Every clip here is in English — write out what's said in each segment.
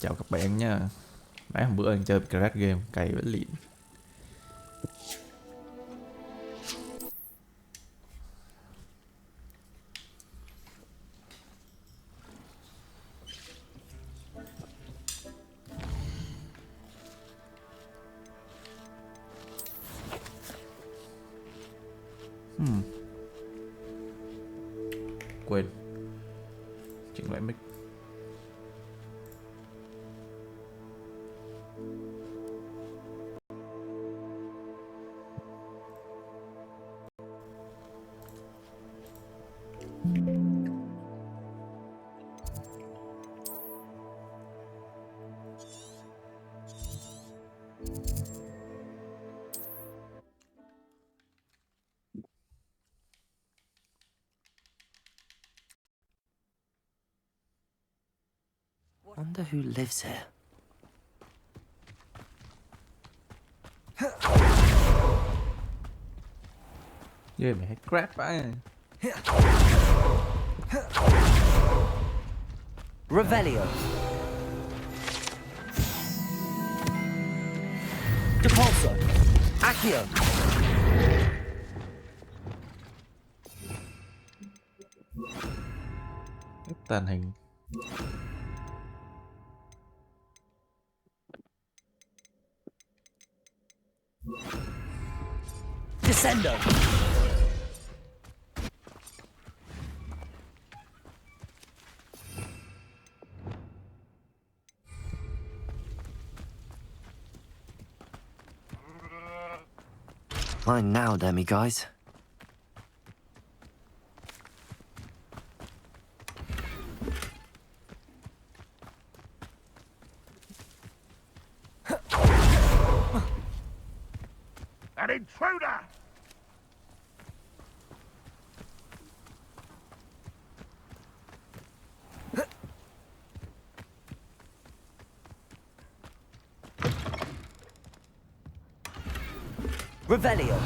Chào các bạn nha. Nãy hôm bữa anh chơi crash game cày với lịm. Quên chỉnh lại mic. Wonder who lives here. Ghê mày hay crap vãi. Revelio. Depulso. Accio. Tàn hình. Descendo. Fine now, demi guys. An intruder! Revelio.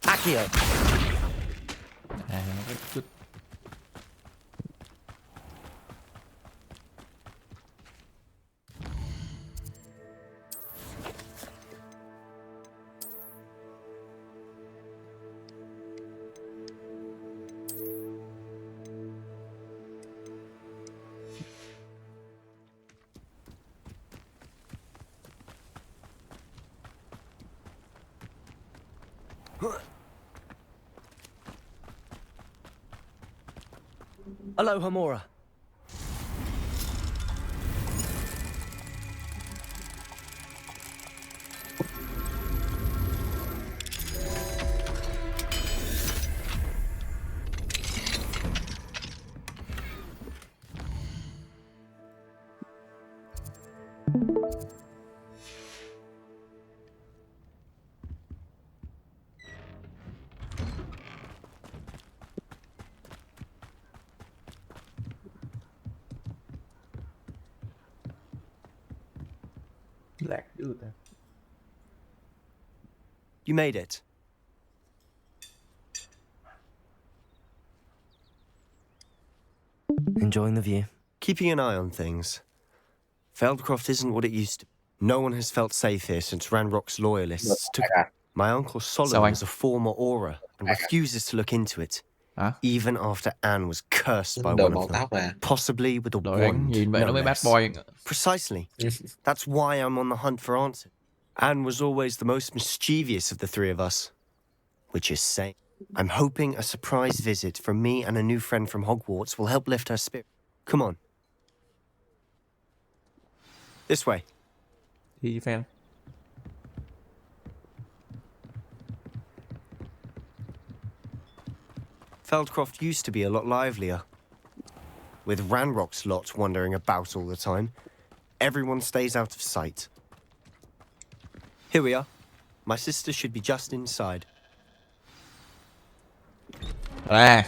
Accio. Nó có chút. Aloha Mora. Lạc dữ ta. You made it. Enjoying the view? Keeping an eye on things. Feldcroft isn't what it used to. No one has felt safe here since Ranrock's loyalists took. My uncle Solomon is a former Aura and refuses to look into it, even after Anne was cursed by one of them, possibly with a wand. Nhìn vậy nó mới bad boy. Precisely. That's why I'm on the hunt for answers. Anne was always the most mischievous of the three of us, which is sane. I'm hoping a surprise visit from me and a new friend from Hogwarts will help lift her spirit. Come on. This way. Đi fan. Feldcroft used to be a lot livelier. With Ranrock's lot wandering about all the time, everyone stays out of sight. Here we are. My sister should be just inside. Ra.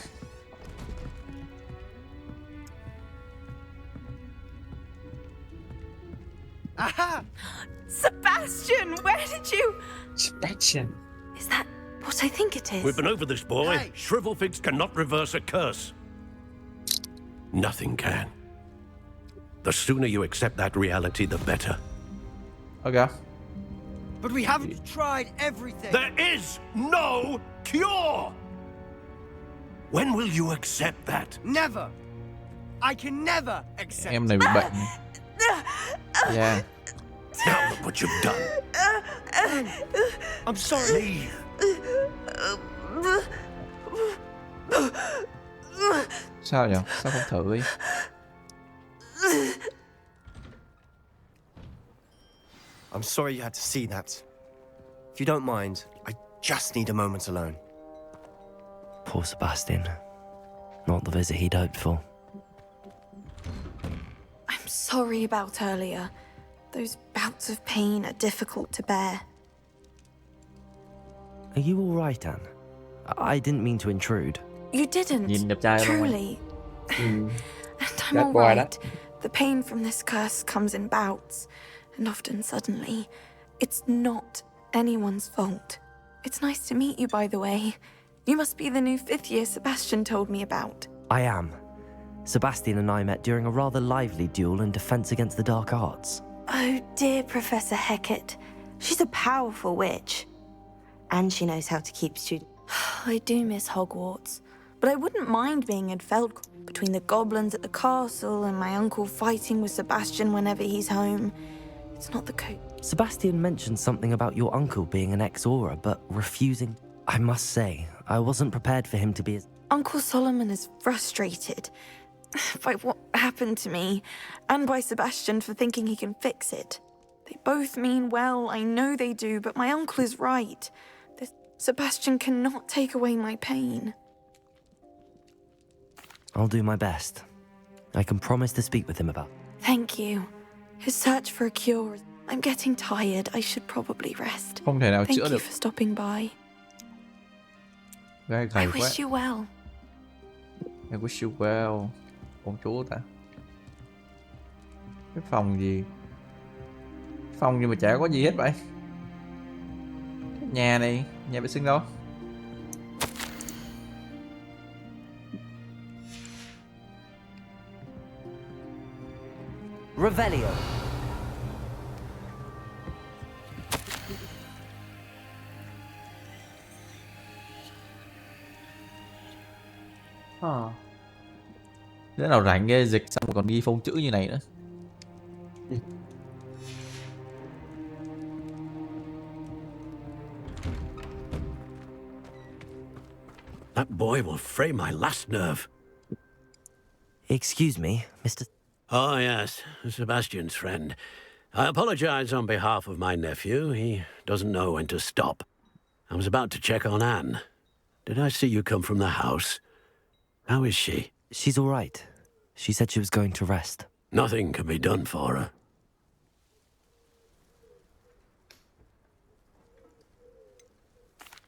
Aha! Sebastian, where did you... Sebastian. Is that what I think it is? We've been over this, boy. Hey. Shrivelfigs cannot reverse a curse. Nothing can. The sooner you accept that reality, the better. Ok. But we haven't tried everything. There is no cure! When will you accept that? Never. I can never accept. Em này bị bệnh. Yeah. Now look what you've done. I'm sorry. Leave. Sao nhỉ? Sao không thử đi? I'm sorry you had to see that. If you don't mind, I just need a moment alone. Poor Sebastian. Not the visit he'd hoped for. I'm sorry about earlier. Those bouts of pain are difficult to bear. Are you all right, Anne? I didn't mean to intrude. You didn't. Nhìn đẹp trai luôn. Truly. And I'm That all boy right. The pain from this curse comes in bouts, and often suddenly. It's not anyone's fault. It's nice to meet you, by the way. You must be the new 5th year Sebastian told me about. I am. Sebastian and I met during a rather lively duel in defense against the dark arts. Oh, dear Professor Hecat. She's a powerful witch. And she knows how to keep students. I do miss Hogwarts, but I wouldn't mind being in Feldcroft. Between the goblins at the castle and my uncle fighting with Sebastian whenever he's home. It's not the Sebastian mentioned something about your uncle being an ex-Aura, but refusing. I must say, I wasn't prepared for him to be as... Uncle Solomon is frustrated by what happened to me, and by Sebastian for thinking he can fix it. They both mean well, I know they do, but my uncle is right. Sebastian cannot take away my pain. I'll do my best. I can promise to speak with him about... Thank you. His search for a cure. I'm getting tired. I should probably rest. Không thể nào Thank chữa you được. for stopping by. Gai I gầy quá. wish you well. I wish you well. Con chúa ta. Cái phòng gì? Phòng gì mà chả có gì hết vậy? Cái nhà này, nhà vệ sinh đâu? Revelio. Thế nào rảnh ghê, dịch xong còn ghi phông chữ như này nữa. That boy will fray my last nerve. Excuse me, Mr... Oh, yes, Sebastian's friend. I apologize on behalf of my nephew. He doesn't know when to stop. I was about to check on Anne. Did I see you come from the house? How is she? She's all right. She said she was going to rest. Nothing can be done for her.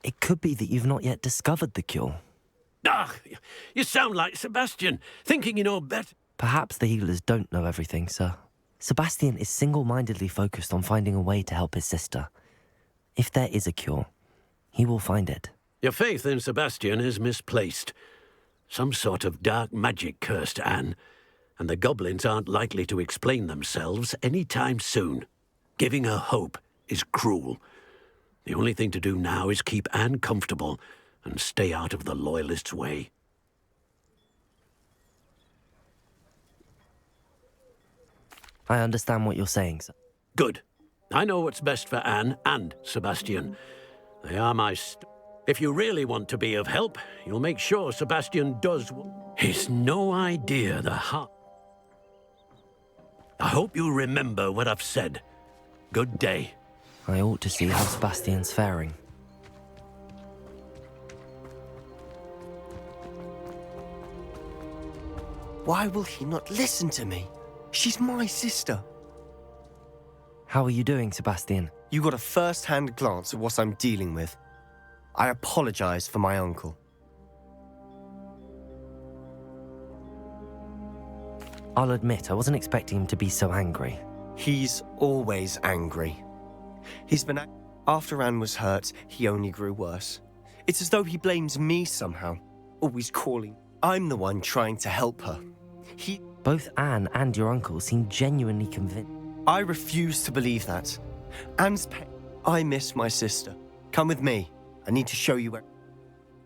It could be that you've not yet discovered the cure. Ah, you sound like Sebastian, thinking you know better. Perhaps the healers don't know everything, sir. Sebastian is single-mindedly focused on finding a way to help his sister. If there is a cure, he will find it. Your faith in Sebastian is misplaced. Some sort of dark magic cursed Anne, and the goblins aren't likely to explain themselves any time soon. Giving her hope is cruel. The only thing to do now is keep Anne comfortable and stay out of the Loyalists' way. I understand what you're saying, sir. Good. I know what's best for Anne and Sebastian. They are my If you really want to be of help, you'll make sure Sebastian does. He's no idea the heart. I hope you remember what I've said. Good day. I ought to see how Sebastian's faring. Why will he not listen to me? She's my sister. How are you doing, Sebastian? You got a first-hand glance at what I'm dealing with. I apologize for my uncle. I'll admit, I wasn't expecting him to be so angry. He's always angry. He's been... After Anne was hurt, he only grew worse. It's as though he blames me somehow. Always calling. I'm the one trying to help her. Both Anne and your uncle seem genuinely convinced. I refuse to believe that. Anne's pain. I miss my sister. Come with me. I need to show you where...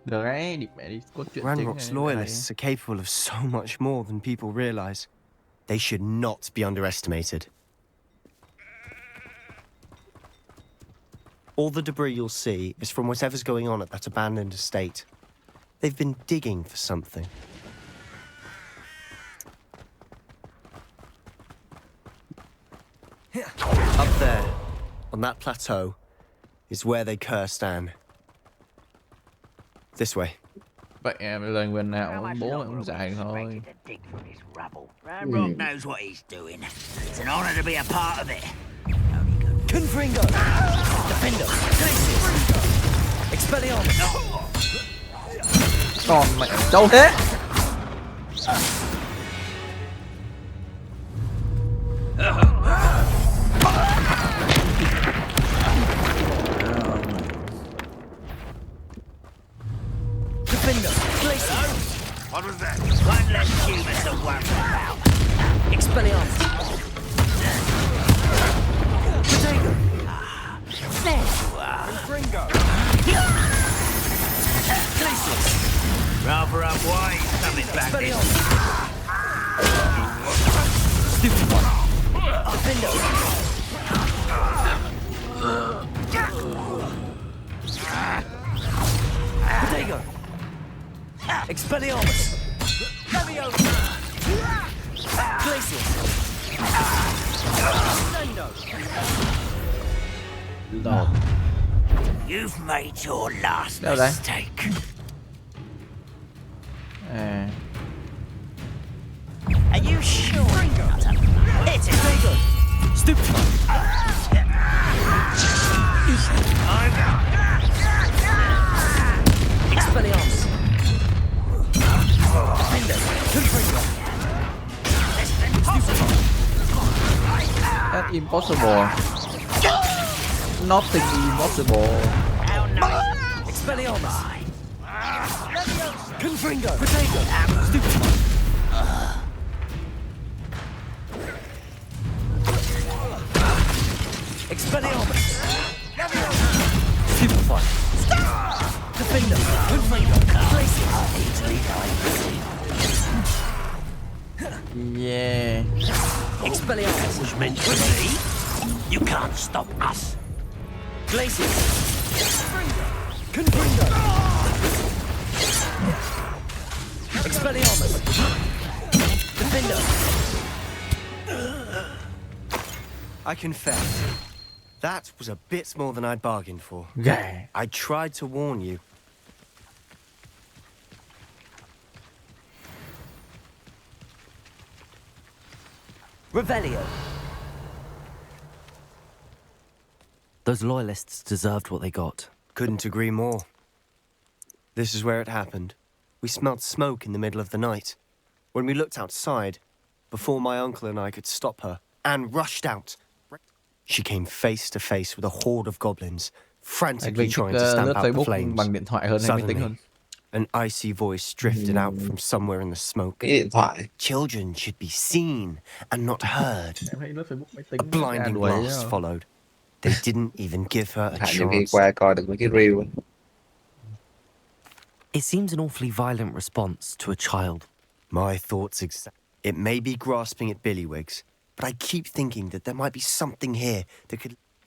Được đấy, đi mẹ đi. Cốt truyện chính Ranrock's này. loyalists are capable of so much more than people realize. They should not be underestimated. All the debris you'll see is from whatever's going on at that abandoned estate. They've been digging for something. Up there, on that plateau, is where they cursed Anne. This way. Vậy em lên bên nào bố mẹ cũng dài thôi. Ranrock knows what he's doing. It's an honor to be a part of it. Confringo! Defender! Expelliarmus! Còn mẹ đâu thế? Defender! What was that? One less human to worry about. Expelliarmus! Potato! There you are. Glacius! Rather unwise coming back this. Stupid one! Defender! Potato! Expelliarmus! Glacius! Đâu? You've made your last Đâu đây? mistake. À. Are you sure? Hit it. Stupid one! Expelliarmus! Defender! Confringo! Stupid one! That's impossible. Nothing impossible. Expelliarmus! Confringo! Potato! Stupid one! Expelliarmus! Stupid one! Defender! Confringo! Yeah. Expelliarmus! Was meant to be. You can't stop us. Glacius! Confringo! Expelliarmus! Defender! I confess, that was a bit more than I'd bargained for. Yeah. I tried to warn you. Revelio! Those loyalists deserved what they got. Couldn't agree more. This is where it happened. We smelled smoke in the middle of the night. When we looked outside, before my uncle and I could stop her, Anne rushed out. She came face to face with a horde of goblins, frantically Việt trying to lướt stamp out the Facebook flames. bằng điện thoại hơn hay máy tính hơn. An icy voice drifted out from somewhere in the smoke. Cái điện thoại. Children should be seen and not heard. Em thấy lướt Facebook máy tính. A blinding blast followed. They didn't even give her a Hạn đi chance. qua coi được mấy cái reel á. It seems an awfully violent response to a child. My thoughts It may be grasping at billywhigs, but I keep thinking that there might be something here that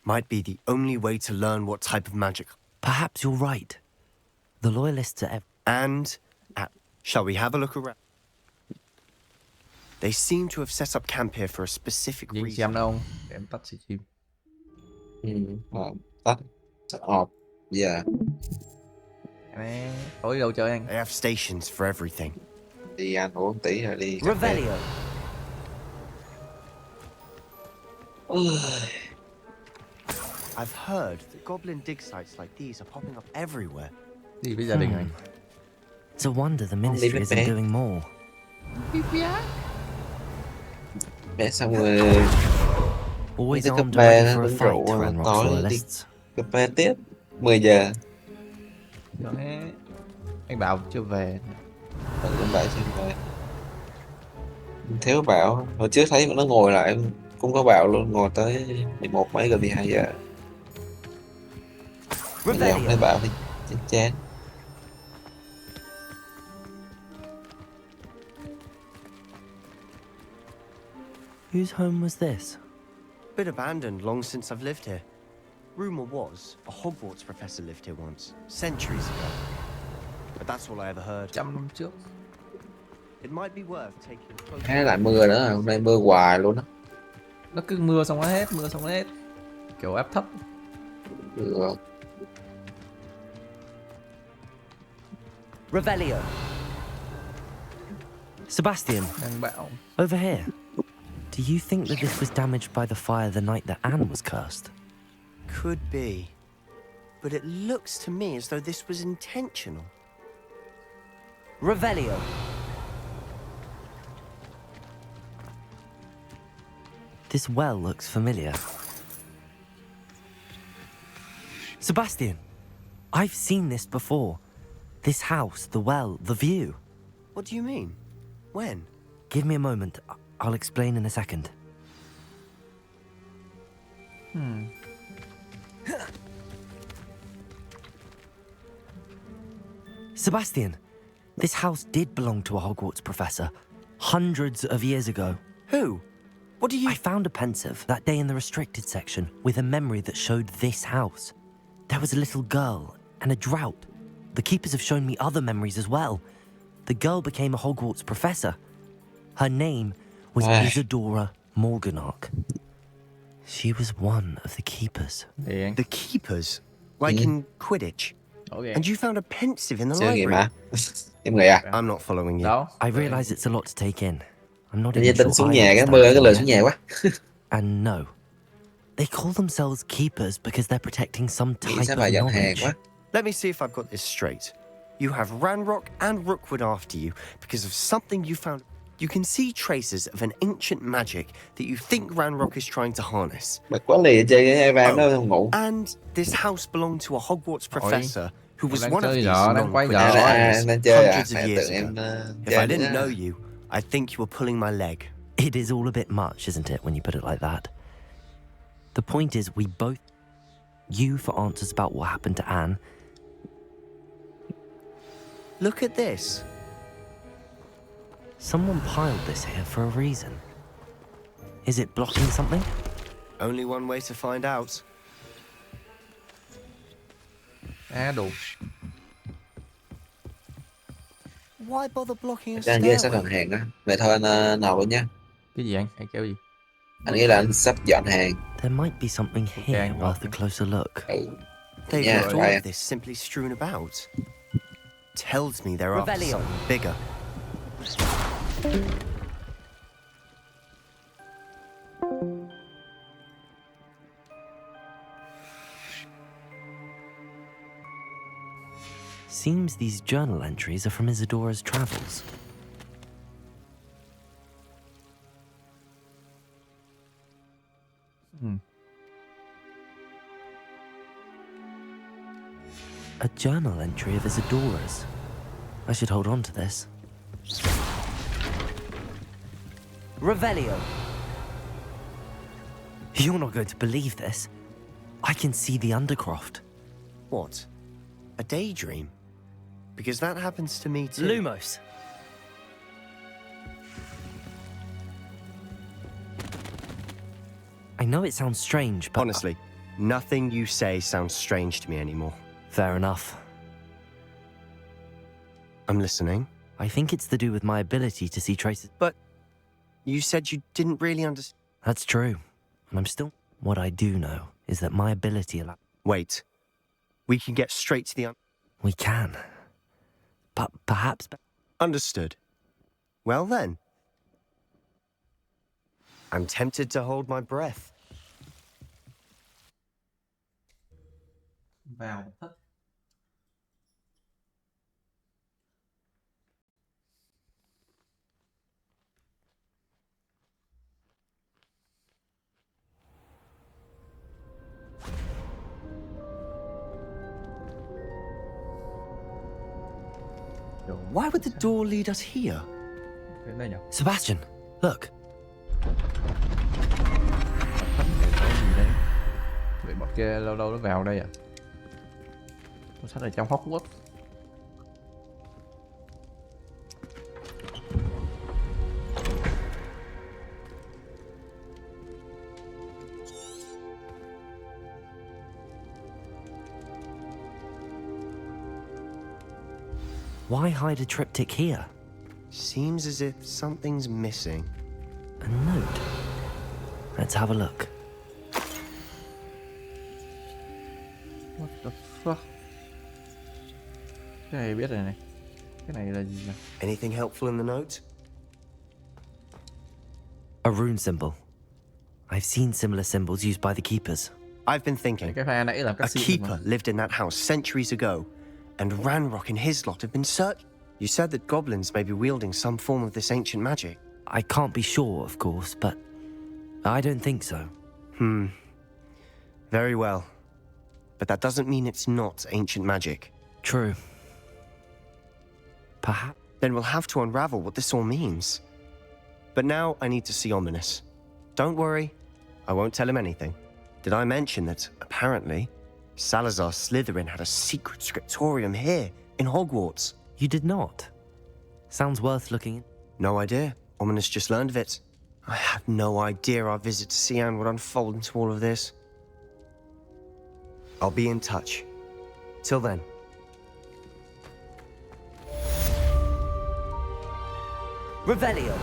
might be the only way to learn what type of magic. Perhaps you're right. The loyalists are... Shall we have a look around? They seem to have set up camp here for a specific Nhìn reason. xem đâu. Để em tắt stream. Tắt. Off. Yeah. Tối đi đâu chơi anh? They have stations for everything. Đi ăn uống tí rồi đi cà phê. Revelio. I've heard that goblin dig sites like these are popping up everywhere. Đi với gia đình anh. It's a wonder the Không, đi ministry với isn't bé. doing more. Bé xong rồi Always đi cà armed and phê, ready for a uống fight, rượu, Ranrock's tối đi loyalists. cà phê tiếp 10 giờ. Đấy. Anh bảo chưa về. Cũng vậy xem rồi. Thiếu Bảo, hồi trước thấy nó ngồi lại cũng có Bảo luôn, ngồi tới 11 mấy gần 12 giờ. Bây giờ không thấy Bảo thì chán. Whose home was this? Bit abandoned long since I've lived here. Rumor was a Hogwarts professor lived here once, centuries ago. But that's all I ever heard. 100 năm trước. It might be worth taking a closer Hay lại mưa nữa, hôm nay mưa hoài luôn á. Nó cứ mưa xong nó hết, mưa xong nó hết. Kiểu áp thấp. Ừ. Revelio. Sebastian, Đang bão. over here. Do you think that this was damaged by the fire the night that Anne was cursed? Could be. But it looks to me as though this was intentional. Revelio. This well looks familiar. Sebastian, I've seen this before. This house, the well, the view. What do you mean? When? Give me a moment. I'll explain in a second. Sebastian, this house did belong to a Hogwarts professor hundreds of years ago. Who? What do you... I found a pensive that day in the restricted section with a memory that showed this house. There was a little girl and a drought. The keepers have shown me other memories as well. The girl became a Hogwarts professor. Her name was Isadora Morganach. She was one of the keepers. Đi anh. The keepers? Like in Quidditch? Okay. And you found a pensive in the Chơi gì library? mà? Em người à? I'm not following you. Đâu? I realize it's a lot to take in. I'm not Tự nhiên even tính sure xuống I nhà cái understand mưa cái it lời yet. xuống nhà quá. And no, they call themselves keepers because they're protecting some Nghĩ type sao of phải dọn hàng knowledge. quá. Let me see if I've got this straight. You have Ranrock and Rookwood after you because of something you found. You can see traces of an ancient magic that you think Ranrock is trying to harness. Mệt quá lì chơi cái hai vàng đó không ngủ. And this house belonged to a Hogwarts professor who was đang one of chơi these rõ, đang quay non-Quidditch rõ. players Đang chơi à? hundreds of years Tưởng em ago. If chơi I didn't nữa. know you, I think you were pulling my leg. It is all a bit much, isn't it, when you put it like that? The point is, we both... You for answers about what happened to Anne. Look at this. Someone piled this here for a reason. Is it blocking something? Only one way to find out. Đủ. Why bother blocking a Đang ghê sắp dọn stairway? hàng đó. Vậy thôi anh nào luôn nha. Cái gì anh? Hay kéo gì? Anh nghĩ là anh sắp dọn hàng. There might be something here Okay, worth a closer look. Ừ. They've Yeah, left all right. of this simply strewn about. Tells me they're after Revelio. something bigger. Seems these journal entries are from Isadora's travels. A journal entry of Isadora's. I should hold on to this. Revelio. You're not going to believe this. I can see the Undercroft. What? A daydream? Because that happens to me too. Lumos. I know it sounds strange, but... Honestly, nothing you say sounds strange to me anymore. Fair enough. I'm listening. I think it's to do with my ability to see traces. But you said you didn't really understand. That's true. And I'm still... What I do know is that my ability allows... Wait. We can get straight to the... We can. But perhaps... Understood. Well then. I'm tempted to hold my breath. Vào thất. Why would the door lead us here? Đến đây nhỉ? Sebastian, look. Có gì đây? Vậy bọn kia lâu lâu nó vào đây à? Cuốn sách ở trong Hogwarts. Why hide a triptych here? Seems as if something's missing. A note. Let's have a look. What the fuck? Cái này biết rồi này. Cái này là gì nè? Anything helpful in the note? A rune symbol. I've seen similar symbols used by the keepers. I've been thinking. Cái pha nãy là A các keeper lived in that house centuries ago, and Ranrock and his lot have been searched. You said that goblins may be wielding some form of this ancient magic. I can't be sure, of course, but I don't think so. Very well. But that doesn't mean it's not ancient magic. True. Perhaps. Then we'll have to unravel what this all means. But now I need to see Ominous. Don't worry, I won't tell him anything. Did I mention that, apparently, Salazar Slytherin had a secret scriptorium here in Hogwarts? You did not. Sounds worth looking in. No idea. Ominous just learned of it. I had no idea our visit to Cian would unfold into all of this. I'll be in touch. Till then. Revelio.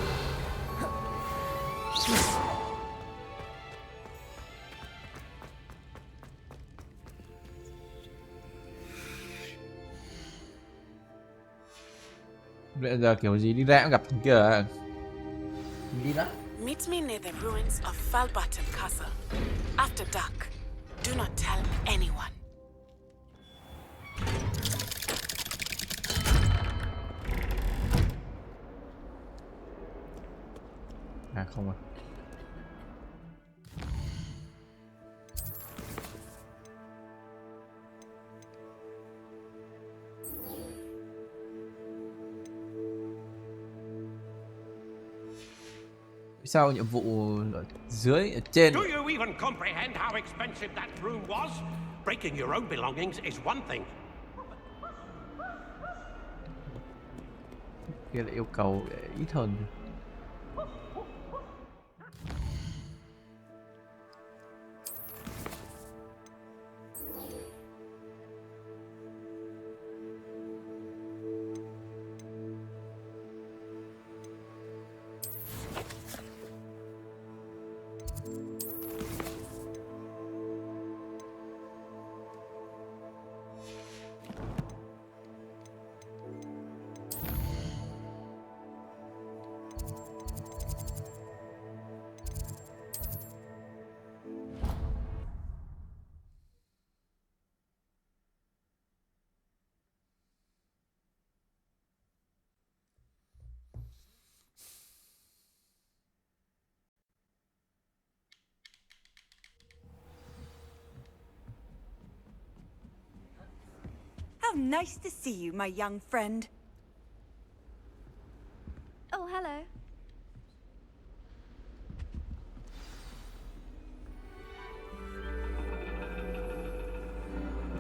Bây giờ kiểu gì đi ra cũng gặp thằng kia à? Đi đó. Meet me near the ruins of Falbottom Castle. After dark. Do not tell anyone. À không à. Sao nhiệm vụ ở dưới ở trên? Do you even comprehend how expensive that room was? Breaking your own belongings is one thing. Kia lại yêu cầu ít hơn. How nice to see you, my young friend. Oh, hello.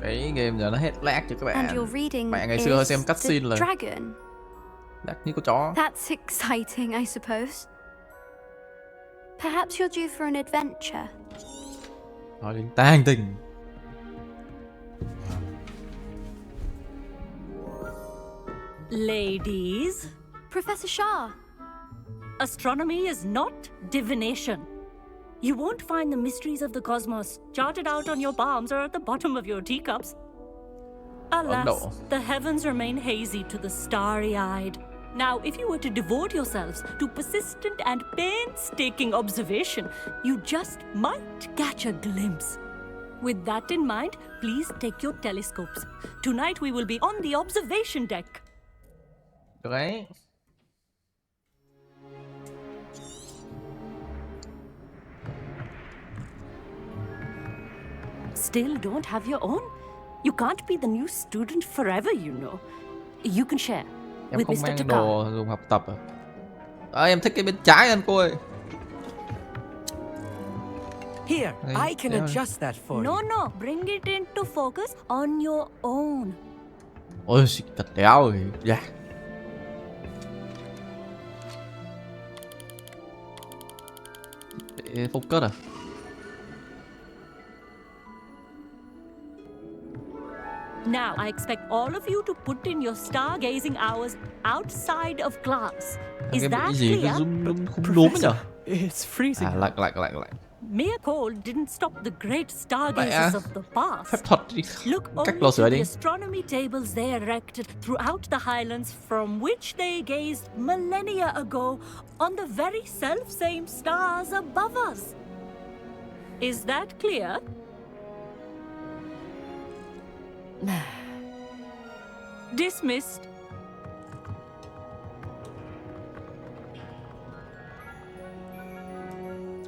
Cái game giờ nó hết lag cho các And bạn. your reading Bạn ngày xưa is xem The cutscene là Dragon. lag như con chó. That's exciting, I suppose. Perhaps you're due for an adventure. Nói đến tang tình. Ladies, Professor Shah. astronomy is not divination. You won't find the mysteries of the cosmos charted out on your palms or at the bottom of your teacups. Alas, no. the heavens remain hazy to the starry-eyed. Now, if you were to devote yourselves to persistent and painstaking observation, you just might catch a glimpse. With that in mind, please take your telescopes. Tonight we will be on the observation deck. Được đấy. Still don't have your own? You can't be the new student forever, you know. You can share Em with không Mr. mang Takar. đồ dùng học tập à? Em thích cái bên trái hơn cô ơi. Here, Đây, I can đây rồi. adjust that for No, you. no, bring it into focus on your own. Ôi, thật đéo rồi. Dạ. Để focus à? Now, I expect all of you to put in your stargazing hours outside of class. Is Cái that bị gì clear? cứ rung không đúng nhở? It's freezing. À, lạnh. Mere cold didn't stop the great stargazers of the past. Phép thuật đi. Look Cách only lò to sưởi the đi. astronomy tables they erected throughout the highlands from which they gazed millennia ago on the very self-same stars above us. Is that clear? Dismissed.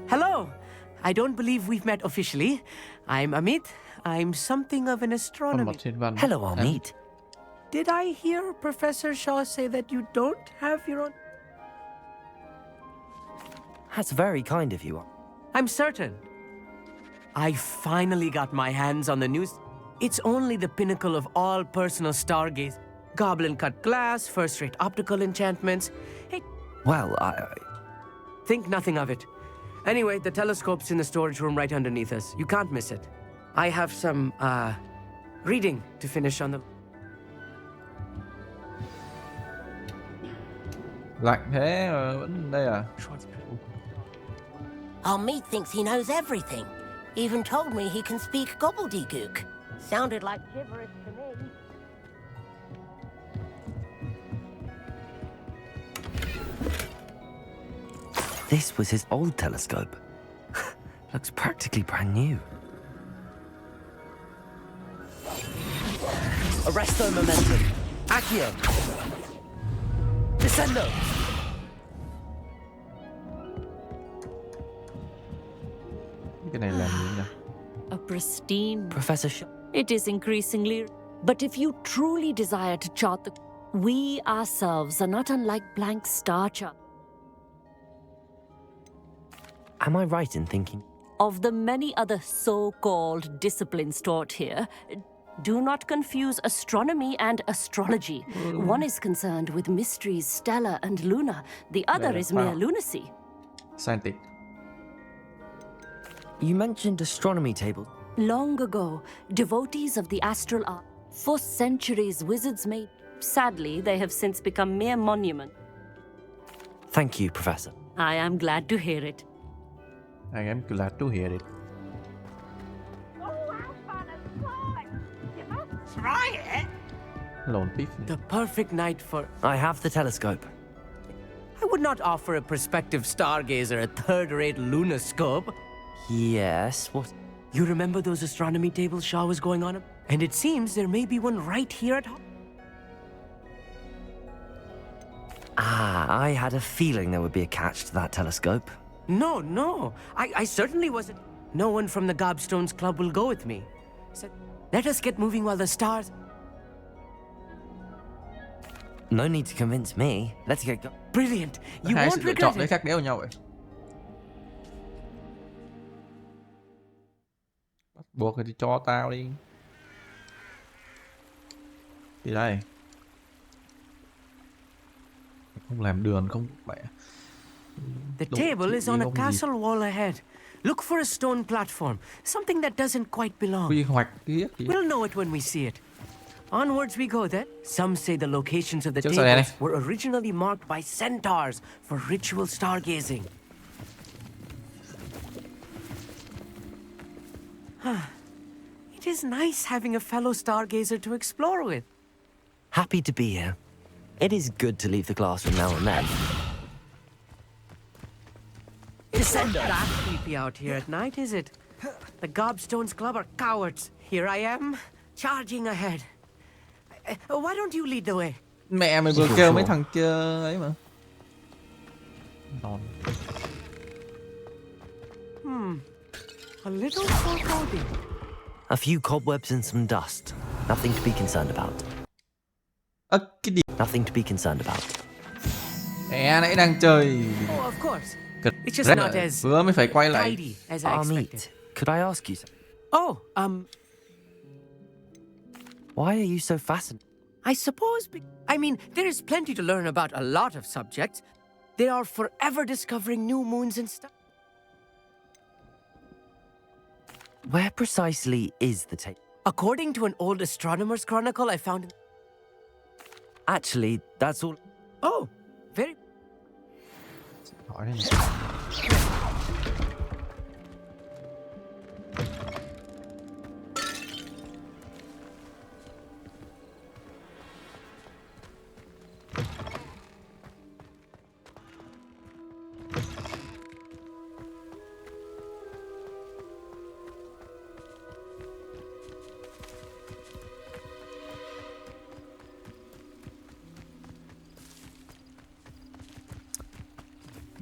Hello. I don't believe we've met officially. I'm Amit. I'm something of an Con astronomer. vật trên văn. Hello, Amit. Did I hear Professor Shaw say that you don't have your own? That's very kind of you. I'm certain. I finally got my hands on the news. It's only the pinnacle of all personal stargaze. Goblin cut glass, first-rate optical enchantments. Hey, Well, think nothing of it. Anyway, the telescope's in the storage room right underneath us. You can't miss it. I have some, reading to finish on the... Lạnh thế mà vẫn đây à? Our meat thinks he knows everything. Even told me he can speak gobbledygook. Sounded like gibberish to me. this was his old telescope. Looks practically brand new. Arresto momentum. Accio. Descendo. Cái này làm gì nhỉ? A pristine. Professor Shaw. It is increasingly. But if you truly desire to chart the... We ourselves are not unlike blank star chart. Am I right in thinking? Of the many other so-called disciplines taught here, do not confuse astronomy and astrology. One is concerned with mysteries stellar and lunar. The other is mere lunacy. Scientific. You mentioned astronomy tables. Long ago, devotees of the astral art, for centuries wizards made. Sadly, they have since become mere monuments. Thank you, Professor. I am glad to hear it. I am glad to hear it. Try it. Lộn tiếp. The perfect night for... I have the telescope. I would not offer a prospective stargazer a third-rate lunoscope. Yes, what? You remember those astronomy tables Shaw was going on? And it seems there may be one right here at home. I had a feeling there would be a catch to that telescope. No. I certainly wasn't. No one from the Gobstones Club will go with me. So, let us get moving while the stars... No need to convince me. Let's get going. Brilliant. You Hai won't sự lựa regret chọn đấy it. khác đéo nhau vậy. Bắt buộc thì cho tao đi. Đi đây. Không làm đường không mẹ. The table is on a castle wall ahead. Look for a stone platform, something that doesn't quite belong. Quy hoạch kia. We'll know it when we see it. Onwards we go then. Some say the locations of the Trước sau này tables were originally marked by centaurs for ritual stargazing. It is nice having a fellow stargazer to explore with. Happy to be here. It is good to leave the classroom now and then. Isn't that creepy out here at night, is it? The Gobstones Club are cowards. Here I am, charging ahead. Why don't you lead the way? Mẹ mày vừa kêu mấy thằng kia ấy mà. Non. A little foreboding. A few cobwebs and some dust. Nothing to be concerned about. Cái gì? Nothing to be concerned about. Mẹ nãy đang chơi. Oh, of course. Cực It's just not as vừa mới phải quay lại. tidy as I expected. Could I ask you something? Oh, Why are you so fascinated? I suppose... I mean, there is plenty to learn about a lot of subjects. They are forever discovering new moons and stuff. Where precisely is the tape? According to an old astronomer's chronicle I found... Actually, that's all. Oh, very... Hỏi đây này.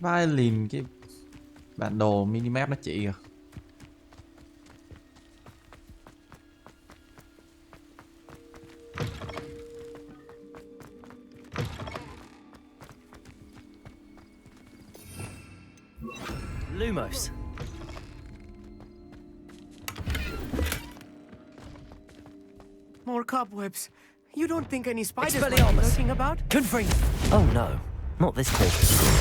Violin cái bản đồ minimap nó chỉ kìa. Lumos. More cobwebs. You don't think any spiders might be lurking about? Confirm. Oh no, not this place.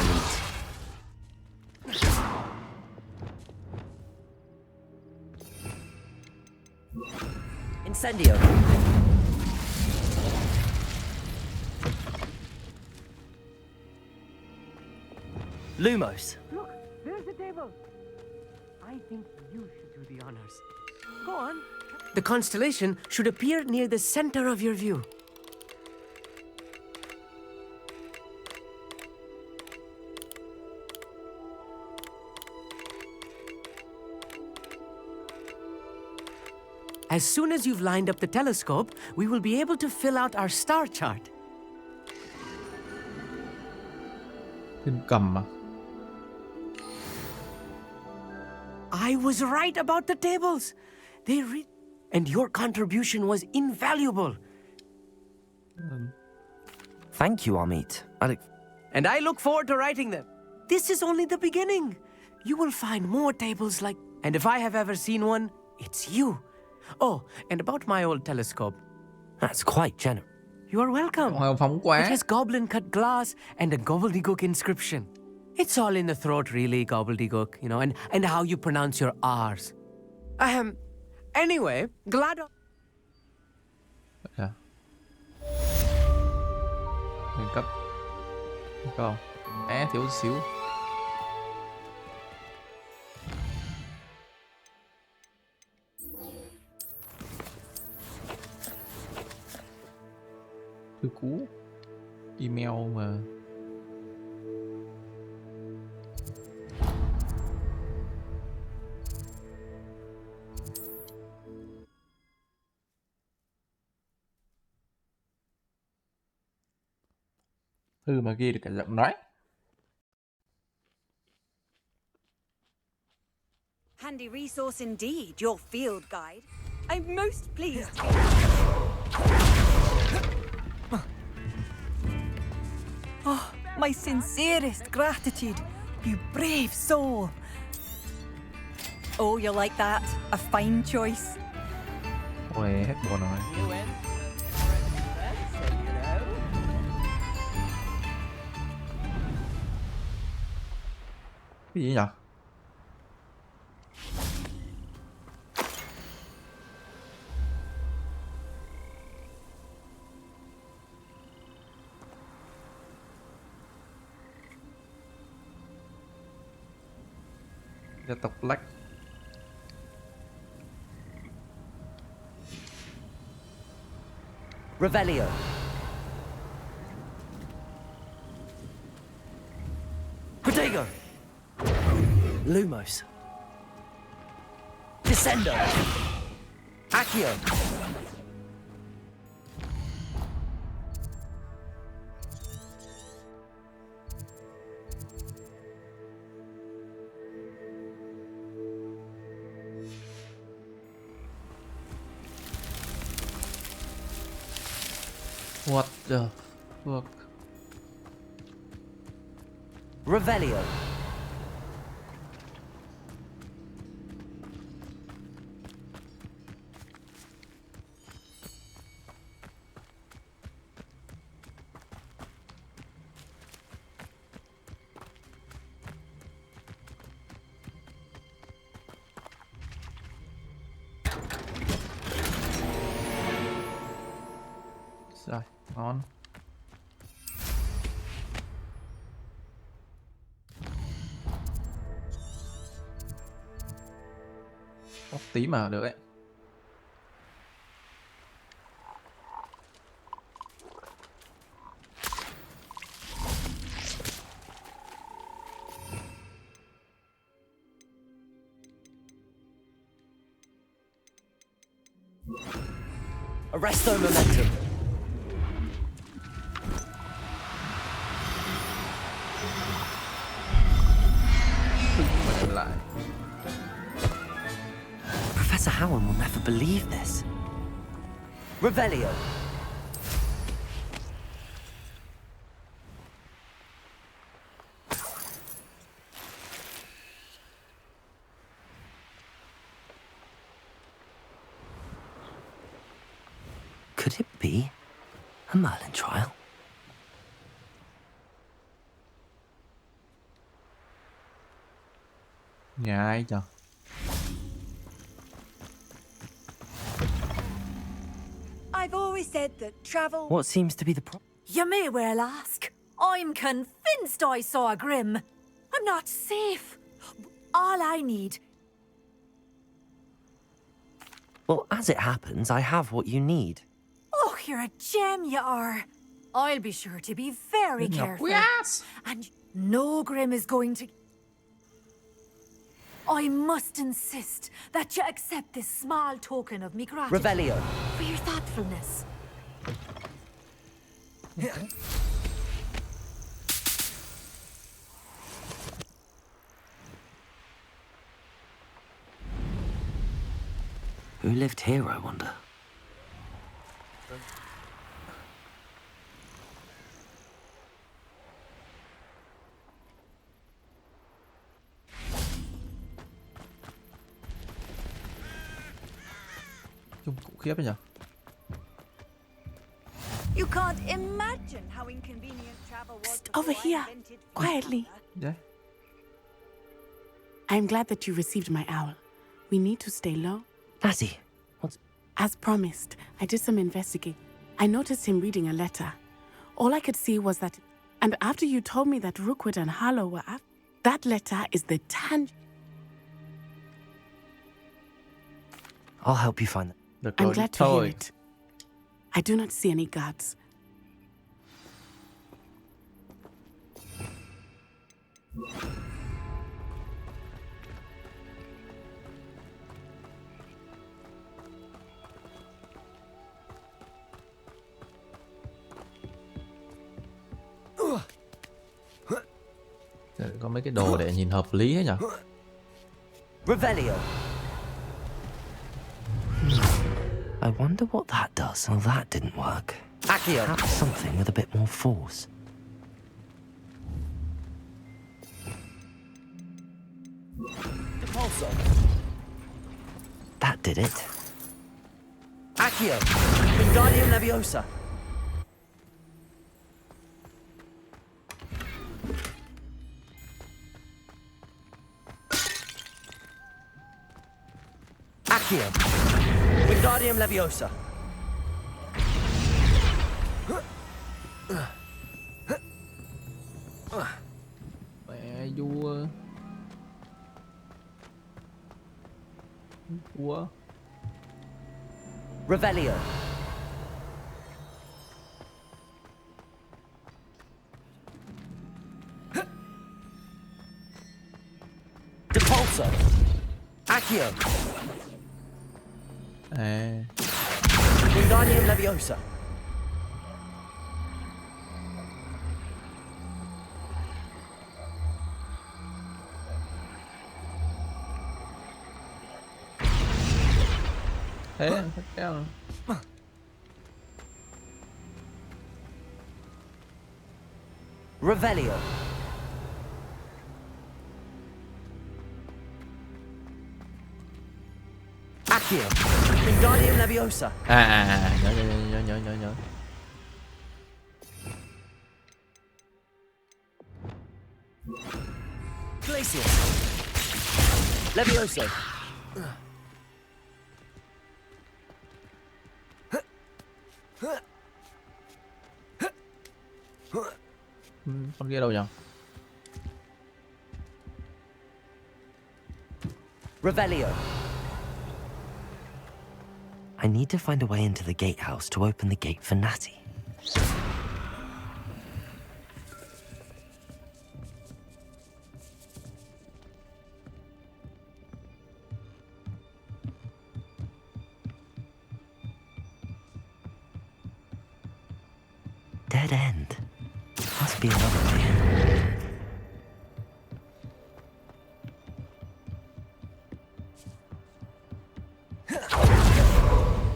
Incendio. Lumos. Look, there's the table. I think you should do the honors. Go on. The constellation should appear near the center of your view. As soon as you've lined up the telescope, we will be able to fill out our star chart. Phim cầm mà. I was right about the tables. And your contribution was invaluable. Thank you, Amit. And I look forward to writing them. This is only the beginning. You will find more tables like... And if I have ever seen one, it's you. Oh, and about my old telescope. That's quite generous. You are welcome. Phóng quá. It has goblin-cut glass and a gobbledygook inscription. It's all in the throat, really, gobbledygook, you know, and how you pronounce your R's. Anyway, glad... Yeah. Nâng cấp. Có không? Thiếu xíu. Thư cú. Email mà. Thư mà ghi được cả giọng nói. Handy resource indeed, your field guide. I'm most pleased. Oh, my sincerest gratitude, you brave soul. Oh, you like that? A fine choice. Ôi, hết buồn rồi. Cái gì nhỉ? Gia tộc Black. Revelio. Lumos. Descendo. Accio. What the fuck? Revelio. Rồi, ngon. Ốc tí mà được đấy. Arresto momentum. Lại. Professor Howard will never believe this. Revelio. Could it be a Merlin trial? Nhà ai trời? I've always said that travel... What seems to be the problem? You may well ask. I'm convinced I saw a Grim. I'm not safe. All I need... Well, as it happens, I have what you need. Oh, you're a gem, you are. I'll be sure to be very careful. Yes. And no Grim is going to... I must insist that you accept this small token of me gratitude Revelio. for your thoughtfulness. Okay. Who lived here, I wonder? Chung khủng khiếp đấy nhở? You can't imagine how inconvenient travel was. Over here, quietly. Yeah. I'm glad that you received my owl. We need to stay low. Lassie, what's... As promised, I did some investigating. I noticed him reading a letter. All I could see was that... And after you told me that Rookwood and Harlow were after... That letter is the I'll help you find them. Được I'm rồi, glad to hear thôi. it. I do not see any guards. Trời, có mấy cái đồ để nhìn hợp lý hết nhở? Revelio. I wonder what that does. Well, that didn't work. Accio. Perhaps something with a bit more force. Depulso. That did it. Accio. Wingardium Leviosa. Accio. Wingardium Leviosa. Mẹ vua. Vua. Revelio. Accio. À, Wingardium Leviosa. thế thích kéo. Revelio. Accio. Wingardium Leviosa. Nhớ. Glacius. Levioso. Con kia đâu nhỉ? Revelio. I need to find a way into the gatehouse to open the gate for Natty. Dead end. Must be another way in.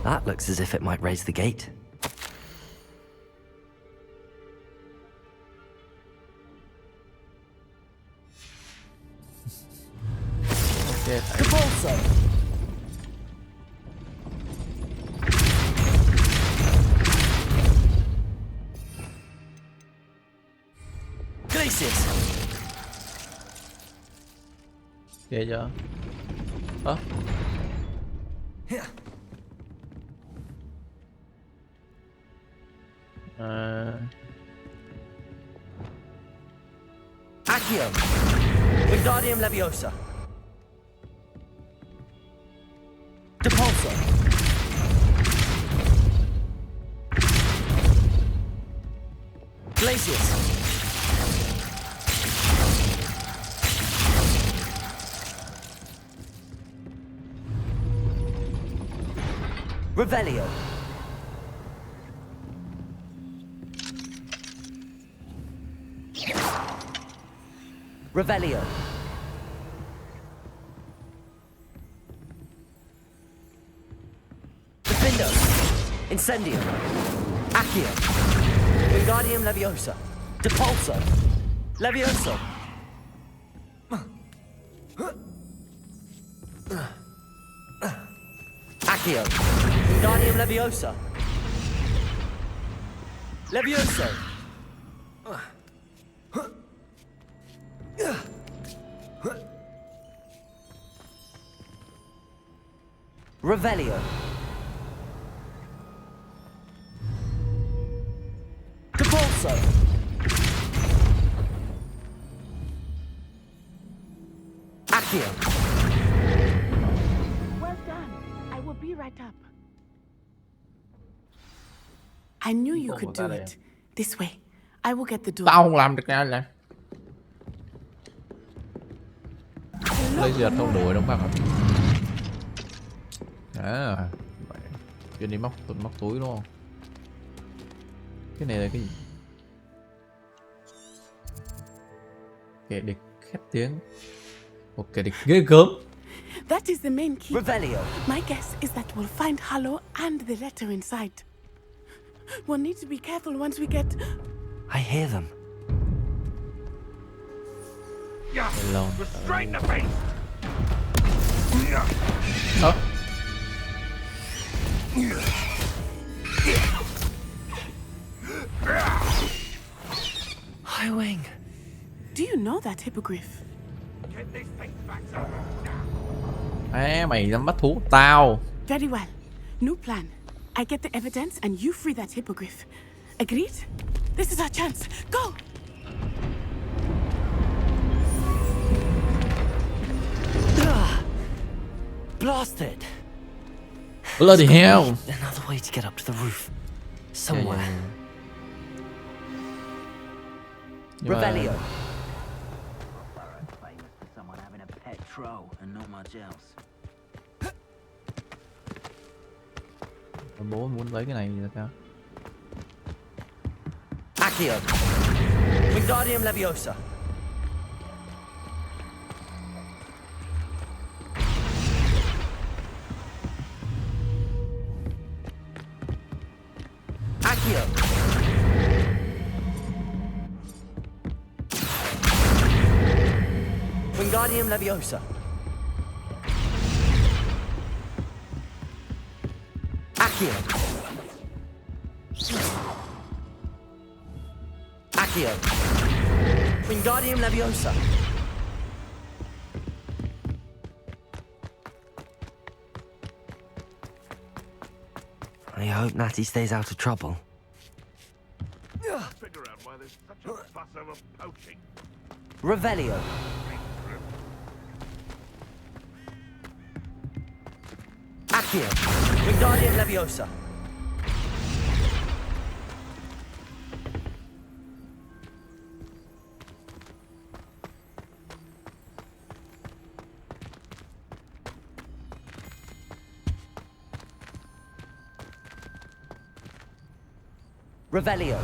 That looks as if it might raise the gate. Capulso. Glacius. Kìa chưa? Ơ? Accio. Wingardium Leviosa. Depulso. Glacius. Revelio. Revelio. Defendo. Incendio. Accio. Wingardium Leviosa. Depulso. Levioso. Accio. Wingardium Leviosa. Levioso. Revelio. Depulso. Accio. Well done. I will be right up. I knew you could do it. This way. I will get the door. Tao không làm được ra là. Bây giờ không đuổi đúng không? À, chuyện đi móc túi đúng không? Cái này là cái gì? Kẻ địch khét tiếng. Một kẻ địch ghê gớm. That is the main key. Revelio. My guess is that we'll find Hallow and the letter inside. We'll need to be careful once we get... I hear them. Straight in the face. Hả? Highwing. Do you know that hippogriff? À, mày dám bắt thú tao. Very well. New plan. I get the evidence and you free that hippogriff. Agreed? This is our chance. Go! Blasted. Bloody hell. Another way to get up to the roof. Somewhere. Revelio. Someone having a pet troll and not much else. Bố muốn lấy cái này là sao? Accio. Wingardium Leviosa. Accio. Wingardium Leviosa. Accio. Accio. Wingardium Leviosa. I hope Natty stays out of trouble. Figure out why there's such a fuss over poaching. Revelio. Accio. Wingardium Leviosa. Revelio.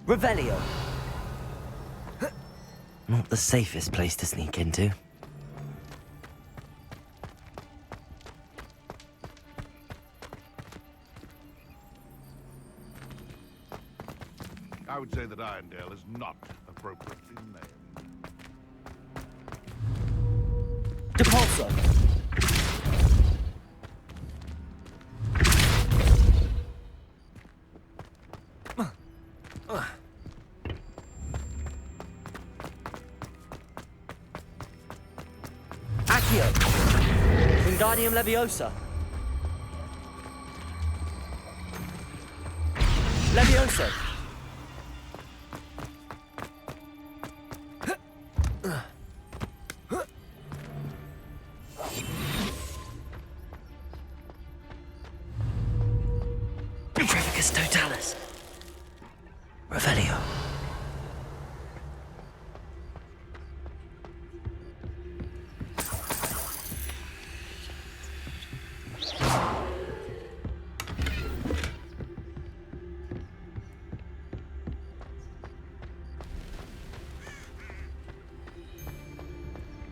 Revelio. Not the safest place to sneak into. I would say that Irondale is not appropriately named. Depulso. Accio. Wingardium Leviosa. Leviosa. Prefix Totalis. Revelio.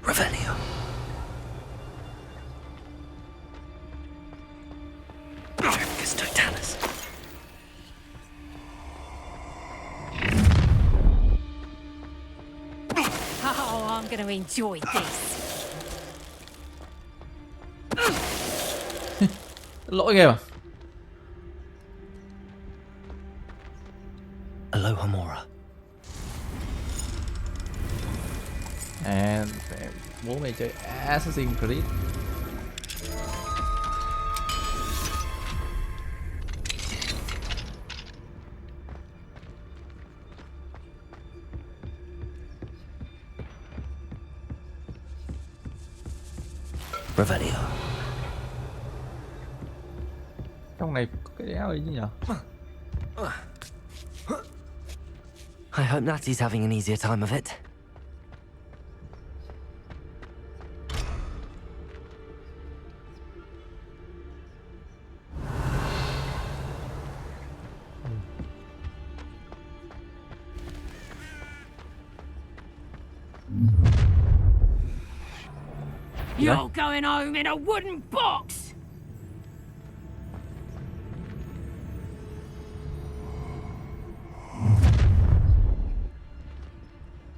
Revelio. Prefix Totalis. Oh, I'm going to enjoy this. Lỗi ghê mà. Aloha Mora. À, bố mày chơi Assassin's Creed. Revelio. Trong này có cái áo gì nhỉ? I hope Natty's having an easier time of it. You're going home in a wooden box!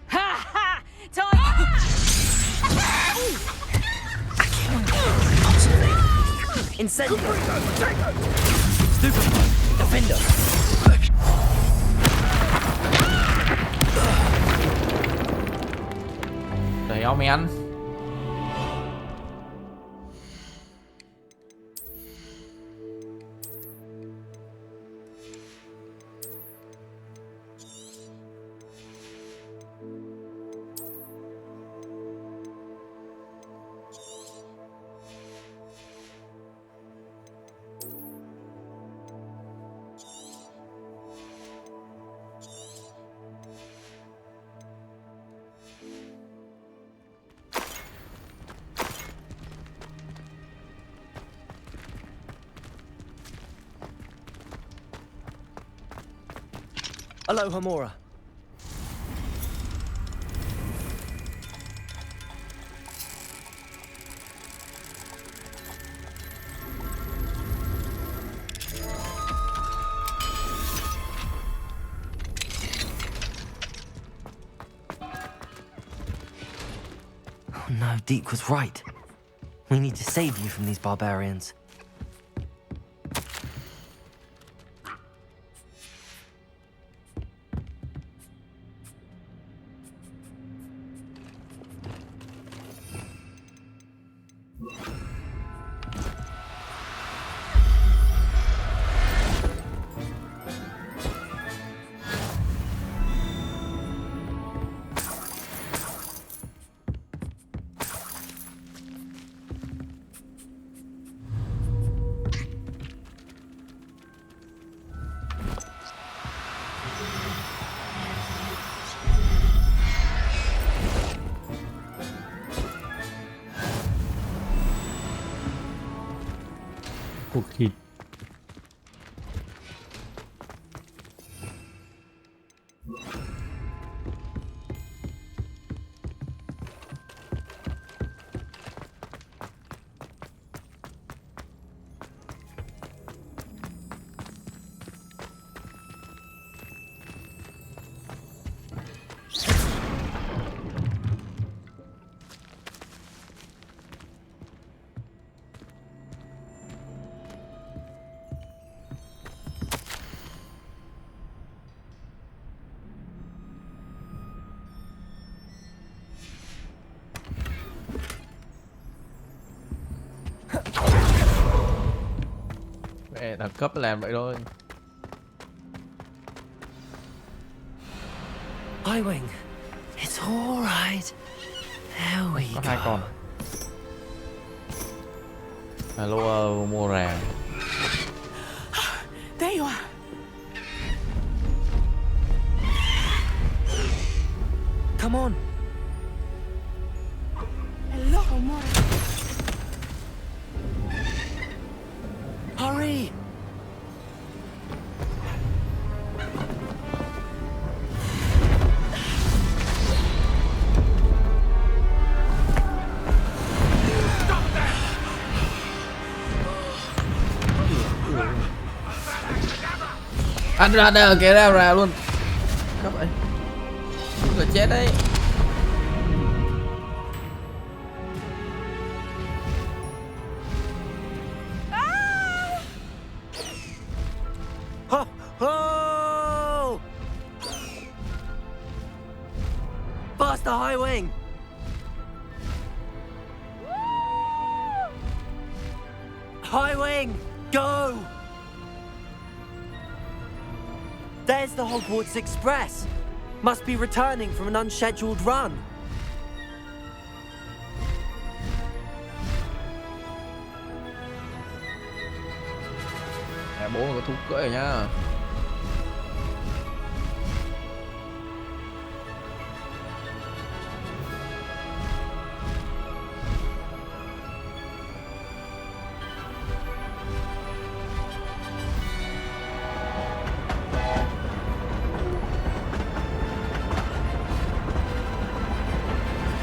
Ha ha! Time! Incendio. Stupefy. Defender. Trời ơi mày anh. Aloha Mora. Oh no, Deke was right. We need to save you from these barbarians. Cuộc thịt. Mẹ, đẳng cấp làm vậy thôi. Highwing, it's all right. There we Có hai go. con. Hello, Mora. There you are. Come on. Hello, Mora. Hurry. Anh ra đây kìa, ra luôn. Cấp vậy. Người chết đấy. Ho, ho! Faster, Highwing! Highwing, go! There's the Hogwarts Express. Must be returning from an unscheduled run. À, bố có thú cưỡi rồi nhá.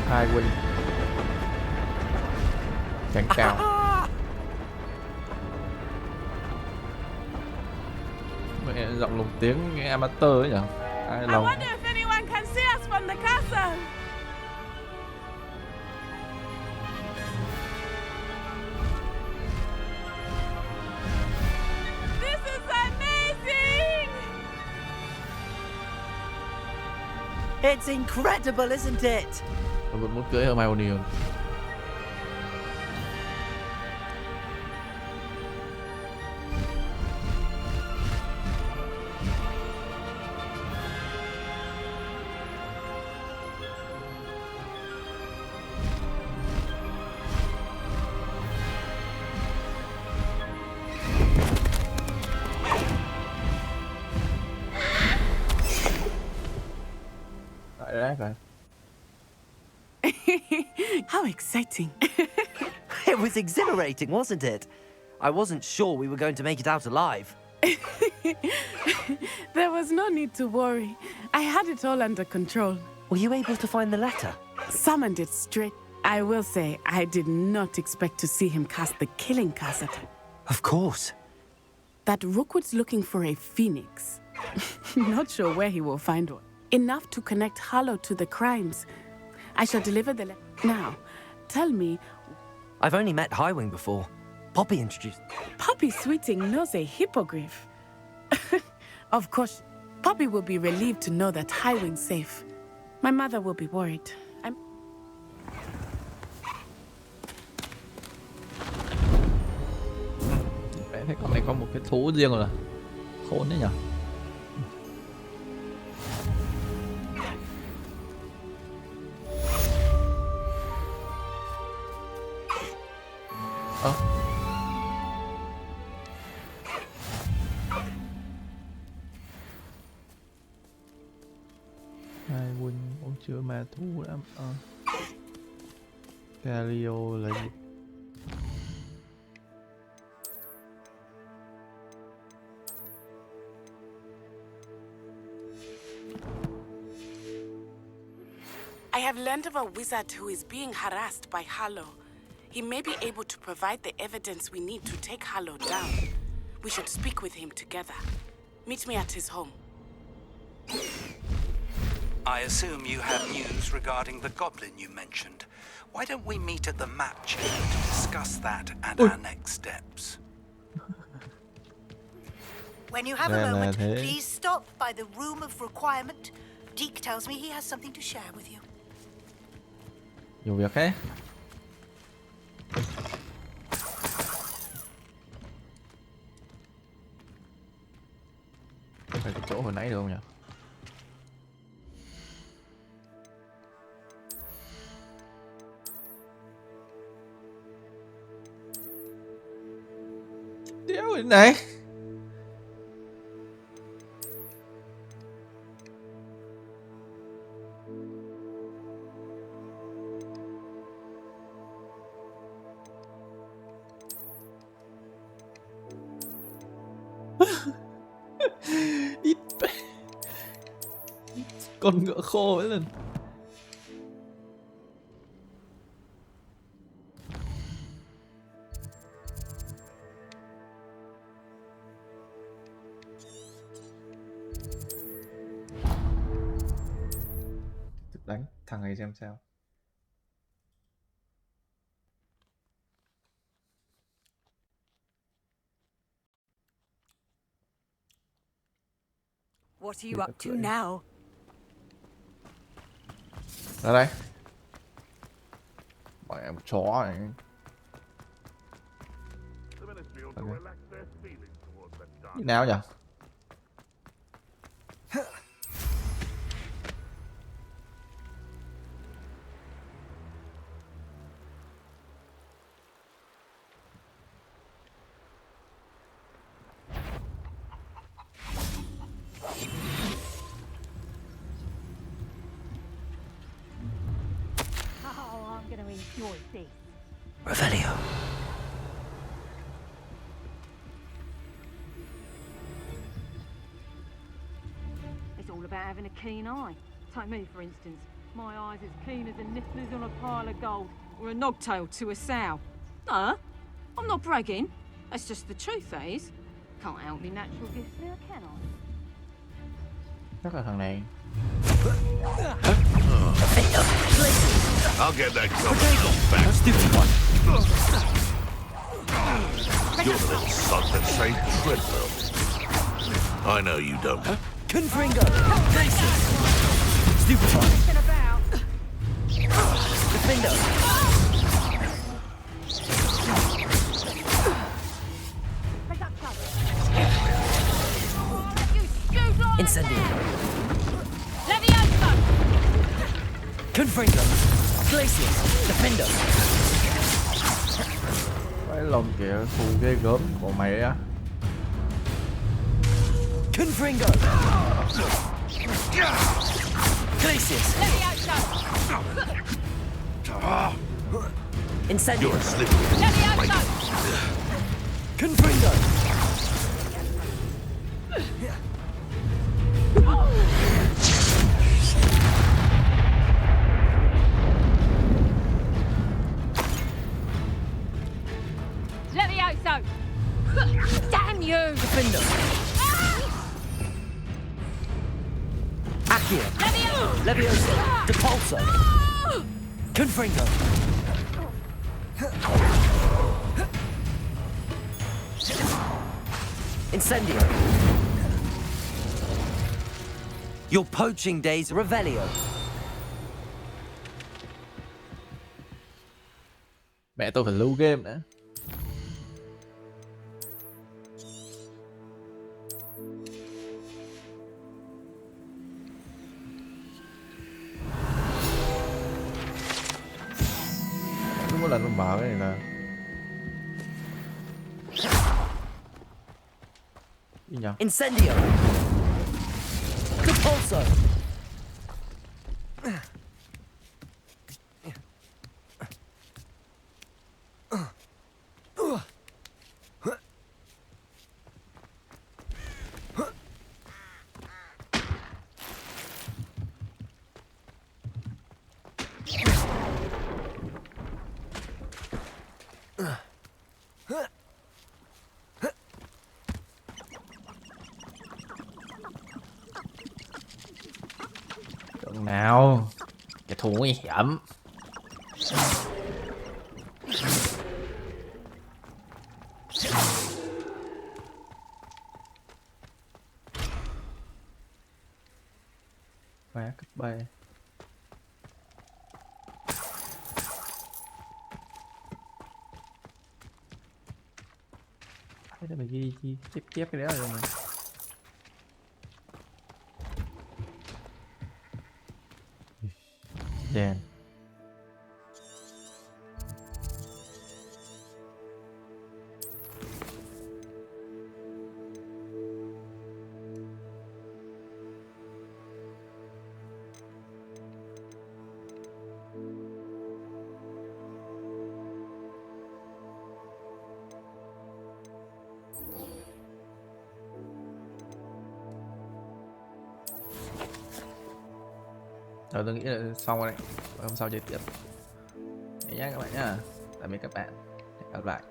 Highwing. Càng cao. Mẹ giọng lồng tiếng nghe amateur ấy nhỉ? Ai I lòng. wonder if anyone can see us from the castle. This is amazing! It's incredible, isn't it? Tôi vẫn muốn cưỡi Hermione hơn. Đấy rồi. How exciting. It was exhilarating, wasn't it? I wasn't sure we were going to make it out alive. There was no need to worry. I had it all under control. Were you able to find the letter? Summoned it straight. I will say, I did not expect to see him cast the killing curse at her. Of course. That Rookwood's looking for a phoenix. Not sure where he will find one. Enough to connect Harlow to the crimes. I shall deliver the letter. Now, tell me... I've only met Highwing before. Poppy introduced... Poppy Sweeting knows a hippogriff. Of course, Poppy will be relieved to know that Highwing's safe. My mother will be worried. Thấy con này có một cái thú riêng rồi. Khôn đấy nhở. Highwing ôn chứa ma thú đã Calio là gì? I have learned of a wizard who is being harassed by Harlow. He may be able to provide the evidence we need to take Harlow down. We should speak with him together. Meet me at his home. I assume you have news regarding the goblin you mentioned. Why don't we meet at the map chamber to discuss that and our next steps? When you have a moment, please stop by the room of requirement. Deke tells me he has something to share with you. Nhiều việc thế. Phải cái chỗ hồi nãy được không nhỉ? Đéo cái này. Ít con ngựa khô ấy lần. Đánh thằng ấy xem sao. What are you up to now? Ra đây. Bọn em chó này. Như nào nhỉ? Revelio. It's all about having a keen eye. Take me, for instance. My eye's as keen as a niffler's on a pile of gold, or a nogtail to a sow. No, I'm not bragging. That's just the truth, that is. Can't help me natural gifts now, can I? Chắc là thằng này. I'll get that goblin back. You're the little son that saved Treadwell. I know you don't. Confringo! Places! Stupefy! Defender! Incendio! Levioso! Confringo! Glacius! Defender! Cái lồng kìa thù ghê gớm của mày á. Confringo! Glacius! Incendio! You're a slippery. Confringo! so. Damn you! Defender. Accio. Leviosa. Depulso. Confringo. Incendio. Your poaching days, Revelio. Mẹ tôi phải lưu game nữa. Đúng một lần nó mở cái này là gì nhỉ? Incendio. Depulso. Trận nào? Kẻ thù nguy hiểm. Khóa cấp 3. Thế để mình ghi chép cái đó rồi mà. Đèn. Rồi tôi nghĩ là xong rồi đấy. Hôm sau chơi tiếp. Thế nhá các bạn nhá. Tạm biệt các bạn. Hẹn gặp lại.